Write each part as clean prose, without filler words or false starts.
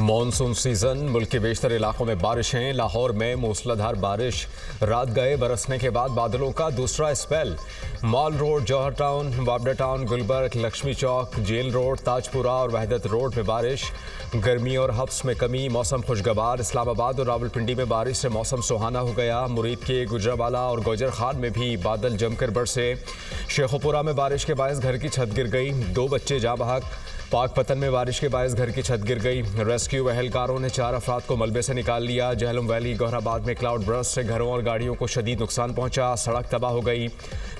Monsoon season मुल्क के बेशतर इलाकों में बारिशें। लाहौर में मूसलाधार बारिश रात गए बरसने के बाद बादलों का दूसरा स्पेल। मॉल रोड, जौहर टाउन, बाबडा टाउन, गुलबर्ग, लक्ष्मी चौक, जेल रोड, ताजपुरा और वहदत रोड में बारिश। गर्मी और हब्स में कमी, मौसम खुशगवार। इस्लामाबाद और रावलपिंडी में बारिश से मौसम सुहाना हो गया। मुरीद के गुजरावाला और गौजर खान में भी बादल जमकर बरसे। शेखोपुरा में बारिश के बायस घर की छत गिर गई, 2 बच्चे जाँ बहक। पाकपतन में बारिश के बायस घर की छत गिर गई। रेस्क्यू एहलकारों ने 4 अफराद को मलबे से निकाल लिया। जहलम वैली, गौहराबाद में क्लाउड बर्स्ट से घरों और गाड़ियों को शदीद नुकसान पहुंचा। सड़क तबाह हो गई।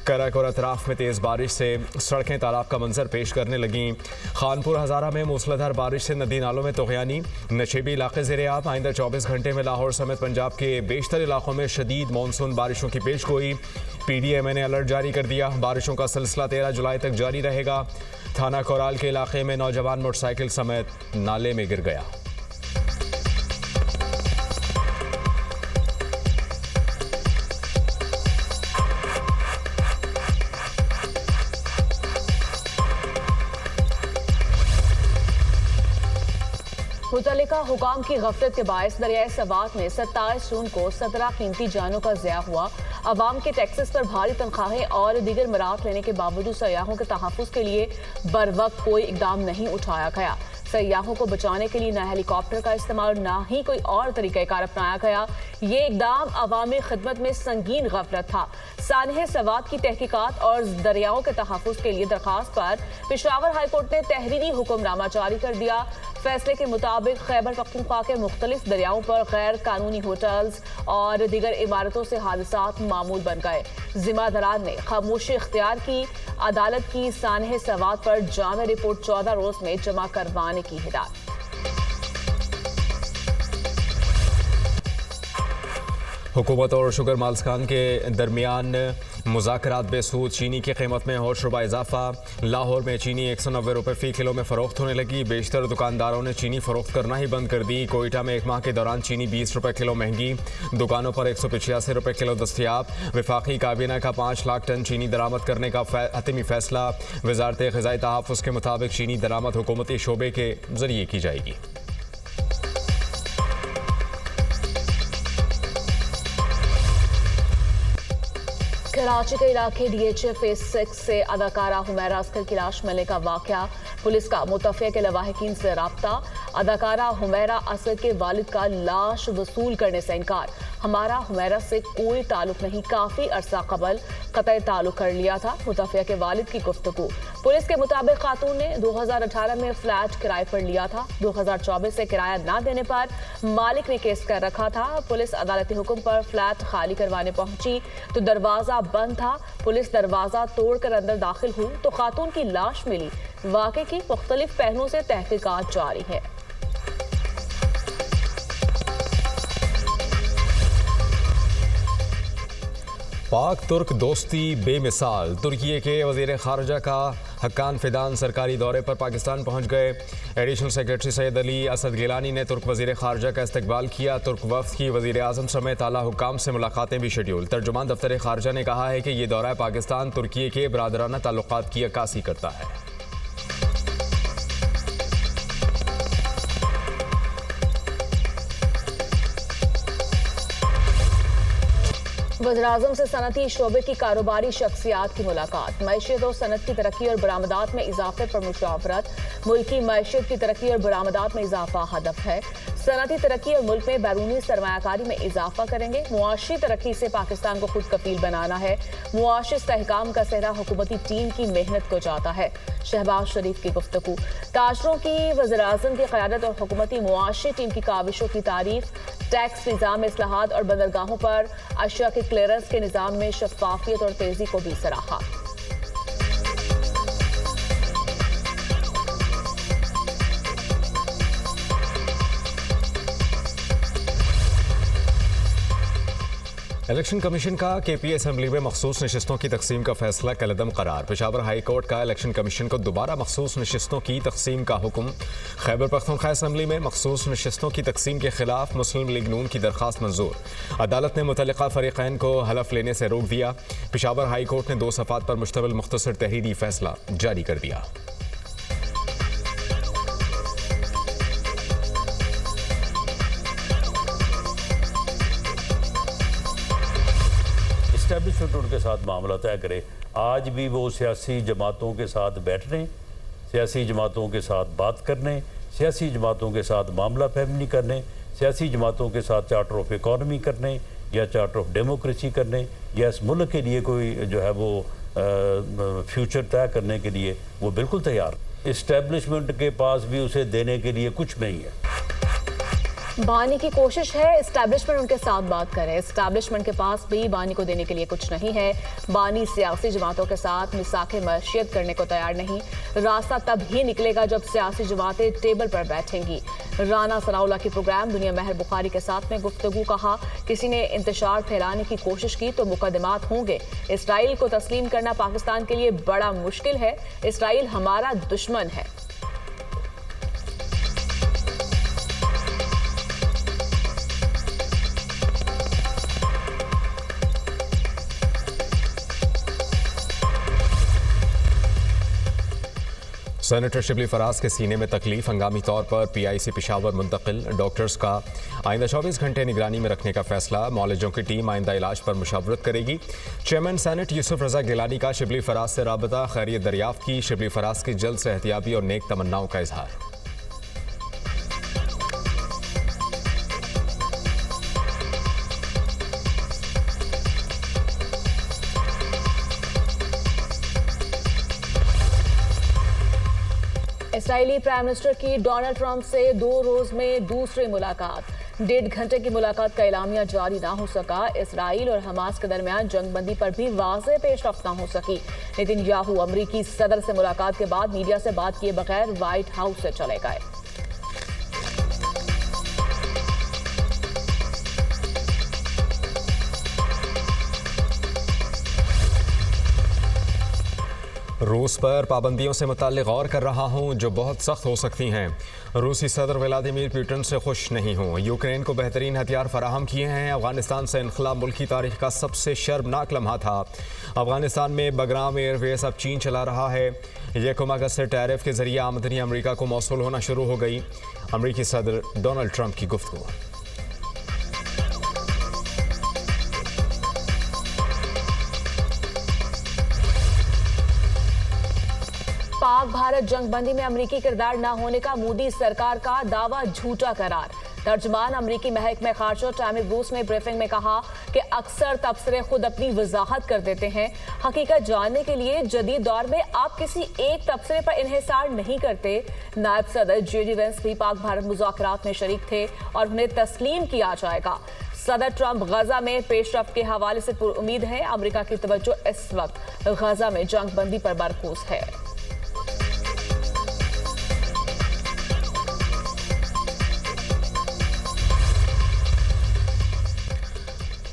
करक और अतराफ में तेज़ बारिश से सड़कें तालाब का मंजर पेश करने लगीं। खानपुर हज़ारा में मूसलाधार बारिश से नदी नालों में तोग़यानी। नशेबी इलाके ज़ेर-ए-आब। आइंदा 24 घंटे में लाहौर समेत पंजाब के बेशतर इलाकों में शदीद मानसून बारिशों की पेशगोई। PDMA ने अलर्ट जारी कर दिया। बारिशों का सिलसिला 13 जुलाई तक जारी रहेगा। थाना कोराल के इलाके में नौजवान मोटरसाइकिल समेत नाले में गिर गया। मुतल्लिका हुकाम की गफलत के बायस दरियाए सवात में 27 जून को 17 कीमती जानों का ज़िया हुआ। अवाम के टैक्सेस पर भारी तनख्वाहें और दीगर मराहत लेने के बावजूद सयाहों के तहफ़्फ़ुज़ के लिए बर वक्त कोई इकदाम नहीं उठाया गया। सयाहों को बचाने के लिए न हेलीकॉप्टर का इस्तेमाल न ही कोई और तरीक़ाकार अपनाया गया। ये इकदाम अवामी खिदमत में संगीन गफलत था। सानह सवात की तहकीकात और दरियाओं के तहफ़्फ़ुज़ के लिए दरख्वास्त पर पेशावर हाईकोर्ट ने तहरीरी हुक्मनामा जारी कर दिया। फैसले के मुताबिक खैबर पख्तूनख्वा के मुख्तलिफ दरियाओं पर गैर कानूनी होटल्स और दीगर इमारतों से हादसात मामूल बन गए। जिम्मेदारान ने खामोशी इख्तियार की। अदालत की सानह सवात पर जामे रिपोर्ट 14 रोज में जमा करवाने की हिदायत। हुकूमत और शुगर माल्सखान के दरमियान मुज़ाकरात बेसूद। चीनी की कीमत में और शुबा इजाफा। लाहौर में चीनी 190 रुपये फ़ी किलो में फ़रोख्त होने लगी। बेशतर दुकानदारों ने चीनी फ़रोख्त करना ही बंद कर दी। कोयटा में 1 माह के दौरान चीनी 20 रुपये किलो महंगी। दुकानों पर 185 रुपये किलो दस्तयाब। वफाकी काबीना का 5 लाख टन चीनी दरामद करने का हतमी फैसला। वजारत ग़िज़ाई तहफ़्फ़ुज़ के मुताबिक चीनी दरामद हुकूमती शोबे के ज़रिए की जाएगी। कराची के इलाके DHA फेज 6 से अदाकारा हुमैरा असगर की लाश मिलने का वाक़या। पुलिस का मुतफ़िया के लवाहिकीन से राब्ता। अदाकारा हुमैरा असगर के वालिद का लाश वसूल करने से इनकार। हमारा हुमैरा से कोई ताल्लुक नहीं, काफ़ी अरसा कबल क़तई ताल्लुक कर लिया था। मुतफ़िया के वालिद की गुफ्तगू। पुलिस के मुताबिक खातून ने 2018 में फ्लैट किराए पर लिया था। 2024 से किराया न देने पर मालिक ने केस कर रखा था। पुलिस अदालती हुक्म पर फ्लैट खाली करवाने पहुंची तो दरवाजा बंद था। पुलिस दरवाजा तोड़कर अंदर दाखिल हुई तो खातून की लाश मिली। वाक़े की मुख्तलिफ पहलुओं से तहकीकात जारी है। पाक तुर्क दोस्ती बेमिसाल। तुर्की के वज़ीर ख़ारजा का हक्कान फ़िदान सरकारी दौरे पर पाकिस्तान पहुँच गए। एडिशनल सेक्रेटरी सैयद अली असद गिलानी ने तुर्क वज़ीर ख़ारजा का इस्तकबाल किया। तुर्क वफ़द की वज़ीर आज़म समेत आला हुक्काम से मुलाकातें भी शेड्यूल। तर्जुमान दफ्तर ख़ारजा ने कहा है कि ये दौरा पाकिस्तान तुर्की के बरादराना ताल्लुकात की अक्कासी करता है। वज़ीर-ए-आज़म से सनती शोबे की कारोबारी शख्सियात की मुलाकात। मईशत और सनत की तरक्की और बरामदात में इजाफे पर मुशावरत। मुल्की मईशत की तरक्की और बरामदात में इजाफा हदफ है। सनती तरक्की और मुल्क में बैरूनी सरमायाकारी में इजाफा करेंगे। मुआशी तरक्की से पाकिस्तान को खुद कफील बनाना है। मुआशी इस्तेहकाम का सेहरा हुकूमती टीम की मेहनत को जाता है। शहबाज शरीफ की गुफ्तगू। ताजरों की वज़ीर-ए-आज़म की क़यादत और हुकूमती मुआशी टीम की काविशों की तारीफ। टैक्स निज़ाम में इस्लाहात और बंदरगाहों पर अशिया के क्लियरेंस के निज़ाम में शफाफियत और तेज़ी को भी सराहा। इलेक्शन कमीशन का KPA असम्बली में मखसूस नशिस्तों की तकसीम का फैसला कलअदम करार। पेशावर हाई कोर्ट का इलेक्शन कमीशन को दोबारा मखसूस नशिस्तों की तकसीम का हुक्म। खैबर पख्तूनख्वा असम्बली में मखसूस नशिस्तों की तकसीम के खिलाफ मुस्लिम लीग नून की दरख्वास्त मंजूर। अदालत ने मुतल्लिका फरीकैन को हलफ लेने से रोक दिया। पेशावर हाई कोर्ट ने 2 सफ़ात पर मुश्तमिल मुख्तसर तहरीरी फैसला जारी कर दिया। इस्टेब्लिशमेंट उनके साथ मामला तय करे। आज भी वो सियासी जमातों के साथ बैठने, सियासी जमातों के साथ बात करने, सियासी जमातों के साथ मामला फहमी करने, सियासी जमातों के साथ चार्टर ऑफ इकॉनमी करने या चार्टर ऑफ डेमोक्रेसी करने या इस मुल्क के लिए कोई जो है वो फ्यूचर तय करने के लिए वो बिल्कुल तैयार। इस्टेब्लिशमेंट के पास भी उसे देने के लिए कुछ नहीं है। बानी की कोशिश है एस्टैब्लिशमेंट उनके साथ बात करे, एस्टैब्लिशमेंट के पास भी बानी को देने के लिए कुछ नहीं है। बानी सियासी जमातों के साथ मिसाके मर्शियत करने को तैयार नहीं। रास्ता तब ही निकलेगा जब सियासी जमातें टेबल पर बैठेंगी। राना सनाउल्लाह की प्रोग्राम दुनिया महर बुखारी के साथ में गुफ्तगू, कहा किसी ने इंतशार फैलाने की कोशिश की तो मुकदमात होंगे। इसराइल को तस्लीम करना पाकिस्तान के लिए बड़ा मुश्किल है। इसराइल हमारा दुश्मन है। सेनेटर शिबली फराज के सीने में तकलीफ, हंगामी तौर पर पीआईसी पेशावर मुंतकिल। डॉक्टर्स का आइंदा 24 घंटे निगरानी में रखने का फैसला। मौलजों की टीम आइंदा इलाज पर मुशावरत करेगी। चेयरमैन सेनेट यूसुफ रजा गिलानी का शिबली फराज से राबता, खैरियत दरियाफ्त की। शिबली फराज की जल्द सेहतियाबी और नेक तमन्नाओं का इजहार। इसराइली प्राइम मिनिस्टर की डोनाल्ड ट्रंप से 2 रोज में दूसरी मुलाकात। 1.5 घंटे की मुलाकात का एलामिया जारी ना हो सका। इसराइल और हमास के दरमियान जंगबंदी पर भी वाज़ेह पेशरफ्त ना हो सकी। नेतन्याहू अमरीकी सदर से मुलाकात के बाद मीडिया से बात किए बगैर व्हाइट हाउस से चले गए। रूस पर पाबंदियों से मुताल्लिक़ गौर कर रहा हूं जो बहुत सख्त हो सकती हैं। रूसी सदर व्लादिमीर पुतिन से खुश नहीं हूं। यूक्रेन को बेहतरीन हथियार फराहम किए हैं। अफगानिस्तान से इनखला मुल्क की तारीख का सबसे शर्मनाक लम्हा था। अफगानिस्तान में बगराम एयरवेज अब चीन चला रहा है। 1 अगस्त से टैरिफ के जरिए आमदनी अमरीका को मौसूल होना शुरू हो गई। अमरीकी सदर डोनाल्ड ट्रंप की गुफ्तगू। पाक भारत जंगबंदी में अमरीकी किरदार न होने का मोदी सरकार का दावा झूठा करार। तर्जुमान अमरीकी महकमे खारजा टैमी ब्रूस ने ब्रीफिंग में कहा कि अक्सर तबसरे खुद अपनी वजाहत कर देते हैं। हकीकत जानने के लिए जदीद दौर में आप किसी एक तबसरे पर इन्हिसार नहीं करते। नायब सदर जेडी वेंस भी पाक भारत मुज़ाकरात में शरीक थे और उन्हें तस्लीम किया जाएगा। सदर ट्रंप गजा में पेशरफ्त के हवाले से पुरुम्मीद हैं। अमरीका की तवज्जो इस वक्त गजा में जंगबंदी पर मरकूज है।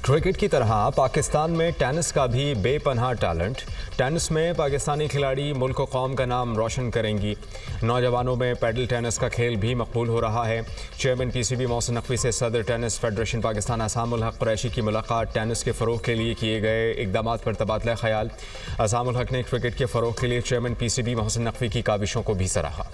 क्रिकेट की तरह पाकिस्तान में टेनिस का भी बेपनाह टैलेंट। टेनिस में पाकिस्तानी खिलाड़ी मुल्क व कौम का नाम रोशन करेंगी। नौजवानों में पैडल टेनिस का खेल भी मकबूल हो रहा है। चेयरमैन पीसीबी मोहसिन नकवी से सदर टेनिस फेडरेशन पाकिस्तान असामुल हक कुरैशी की मुलाकात। टेनिस के फ़रोग़ के लिए किए गए इक़दाम पर तबादला ख्याल। असामुल हक ने क्रिकेट के फ़रोग़ के लिए चेयरमैन पीसीबी मोहसिन नकवी की काविशों को भी सराहा।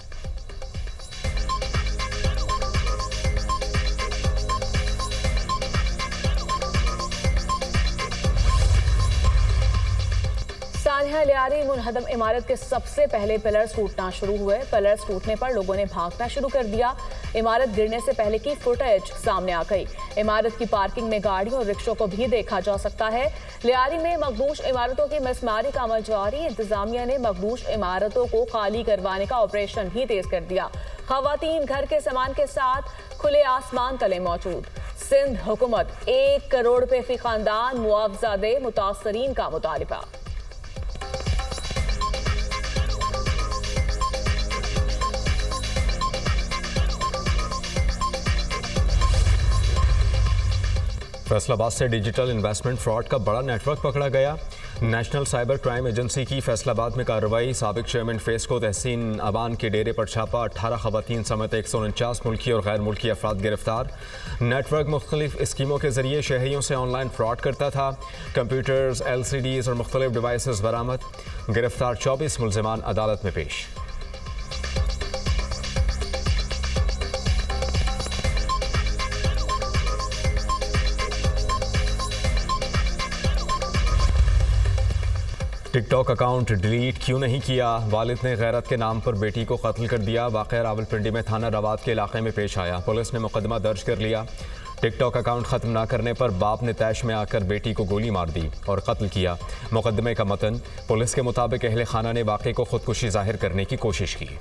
सानिया लियारी मुनहदम इमारत के सबसे पहले पिलर्स टूटना शुरू हुए। पिलर्स टूटने पर लोगों ने भागना शुरू कर दिया। इमारत गिरने से पहले की फुटेज सामने आ गई। इमारत की पार्किंग में गाड़ियों और रिक्शों को भी देखा जा सकता है। लियारी में मकबूश इमारतों की मसमारी का अमल जारी। इंतजामिया ने मकबूश इमारतों को खाली करवाने का ऑपरेशन भी तेज कर दिया। खवातीन घर के सामान के साथ खुले आसमान तले मौजूद। सिंध हुकूमत 1 करोड़ रुपए फी खानदान मुआवजा दे, मुतासरीन का मुतालबा। फैसलाबाद से डिजिटल इन्वेस्टमेंट फ्रॉड का बड़ा नेटवर्क पकड़ा गया। नेशनल साइबर क्राइम एजेंसी की फैसलाबाद में कार्रवाई। साबिक चेयरमैन फेस को तहसीन अबान के डेरे पर छापा। 18 खवातीन समेत 149 मुल्की और गैर मुल्की अफराद गिरफ्तार। नेटवर्क मुख्तलिफ स्कीमों के जरिए शहरियों से ऑनलाइन फ्रॉड करता था। कंप्यूटर्स, LCDs और मुख्तलिफ डिवाइसेस बरामद। गिरफ्तार 24 मुलजिमान अदालत में पेश। टिकटॉक अकाउंट डिलीट क्यों नहीं किया? वालिद ने गैरत के नाम पर बेटी को कत्ल कर दिया। वाक़या रावलपिंडी में थाना रवात के इलाके में पेश आया। पुलिस ने मुकदमा दर्ज कर लिया। टिकटॉक अकाउंट ख़त्म ना करने पर बाप ने तैश में आकर बेटी को गोली मार दी और कत्ल किया। मुकदमे का मतन, पुलिस के मुताबिक अहले खाना ने वाक़े को खुदकुशी जाहिर करने की कोशिश की।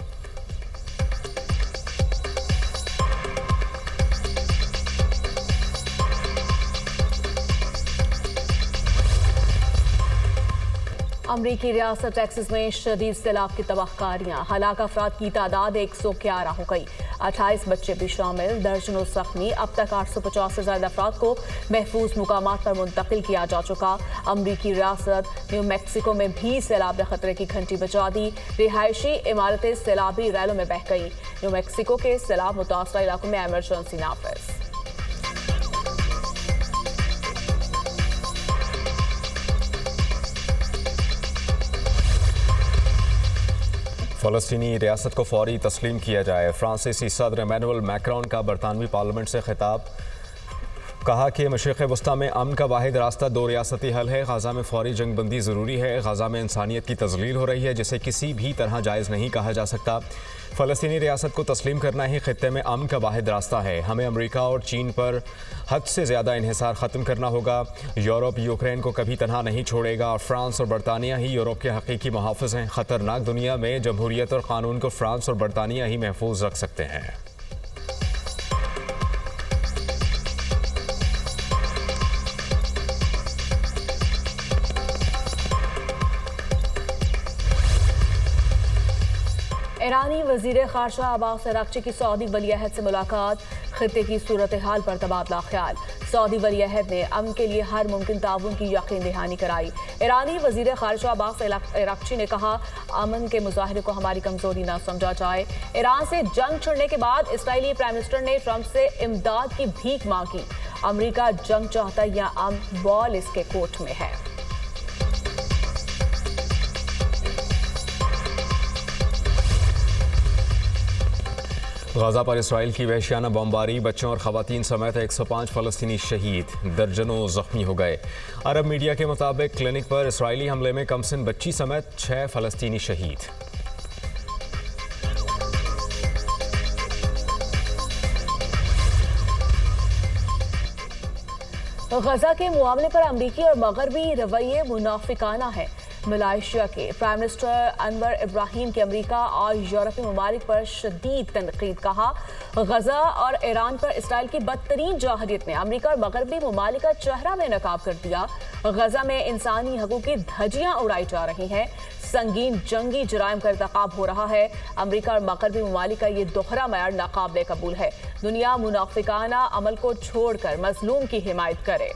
अमरीकी रियासत टेक्सास में शदीद सैलाब की तबाहकारियां, हलाक अफराद की तादाद 111 हो गई। 28 बच्चे भी शामिल, दर्जनों जख्मी। अब तक 850 से ज्यादा अफराद को महफूज मुकामात पर मुंतकिल किया जा चुका। अमरीकी रियासत न्यू मैक्सिको में भी सैलाब ने खतरे की घंटी बजा दी। रिहायशी इमारतें सैलाबी रैलों में बह गई। न्यू मैक्सिको के सैलाब मुतासरा इलाकों में एमरजेंसी नाफिज। फ़लस्तीनी रियासत को फौरी तस्लीम किया जाए। फ्रांसीसी सदर इमैनुअल मैक्रोन का बरतानवी पार्लियामेंट से खिताब। कहा कि मशरिक़ वस्ता में अमन का वाहिद रास्ता दो रियासती हल है। गाज़ा में फौरी जंगबंदी ज़रूरी है। गाज़ा में इंसानियत की तज़लील हो रही है जिसे किसी भी तरह जायज़ नहीं कहा जा सकता। फ़लस्तीनी रियासत को तस्लीम करना ही ख़ित्ते में अमन का वाहिद रास्ता है। हमें अमरीका और चीन पर हद से ज़्यादा इन्हिसार ख़त्म करना होगा। यूरोप यूक्रेन को कभी तनहा नहीं छोड़ेगा और फ्रांस और बरतानिया ही यूरोप के हकीकी मुहाफ़िज़ हैं। ख़तरनाक दुनिया में जमहूरियत और क़ानून को फ्रांस और बरतानिया ही महफूज रख सकते हैं। ईरानी वज़ीर ख़ारजा अब्बास अराग़ची की सऊदी वली-अहद से मुलाकात, खित्ते की सूरत हाल पर तबादला ख्याल। सऊदी वली-अहद ने अमन के लिए हर मुमकिन ताउन की यकीन दहानी कराई। ईरानी वज़ीर ख़ारजा अब्बास अराग़ची ने कहा, अमन के मुजाहरे को हमारी कमजोरी न समझा जाए। ईरान से जंग छिड़ने के बाद इसराइली प्राइम मिनिस्टर ने ट्रंप से इमदाद की भीख मांगी। अमरीका जंग चाहता या अमन, बॉल इसके कोर्ट में है। गाज़ा पर इसराइल की वहशियाना बमबारी, बच्चों और ख़वातीन समेत 105 फ़लस्तीनी शहीद, दर्जनों ज़ख्मी हो गए। अरब मीडिया के मुताबिक क्लिनिक पर इसराइली हमले में कमसिन बच्ची समेत 6 फ़लस्तीनी शहीद। गजा के मामले पर अमरीकी और मगरबी रवैये मुनाफिकाना है। मलाइशिया के प्राइम मिनिस्टर अनवर इब्राहिम की अमरीका और यूरोपीय ममालिक पर शदीद तनकीद। कहा, गजा और ईरान पर इसराइल की बदतरीन जाहिरियत ने अमरीका और मगरबी ममालिक का चेहरा बेनकाब कर दिया। गजा में इंसानी हकूक़ की धज्जियां उड़ाई जा रही हैं। संगीन जंगी जराइम का इर्तिकाब हो रहा है। अमरीका और मगरबी ममालिक का ये दोहरा मयार नाकाबिले कबूल है। दुनिया मुनाफिकाना अमल को छोड़कर मजलूम की हिमायत करे।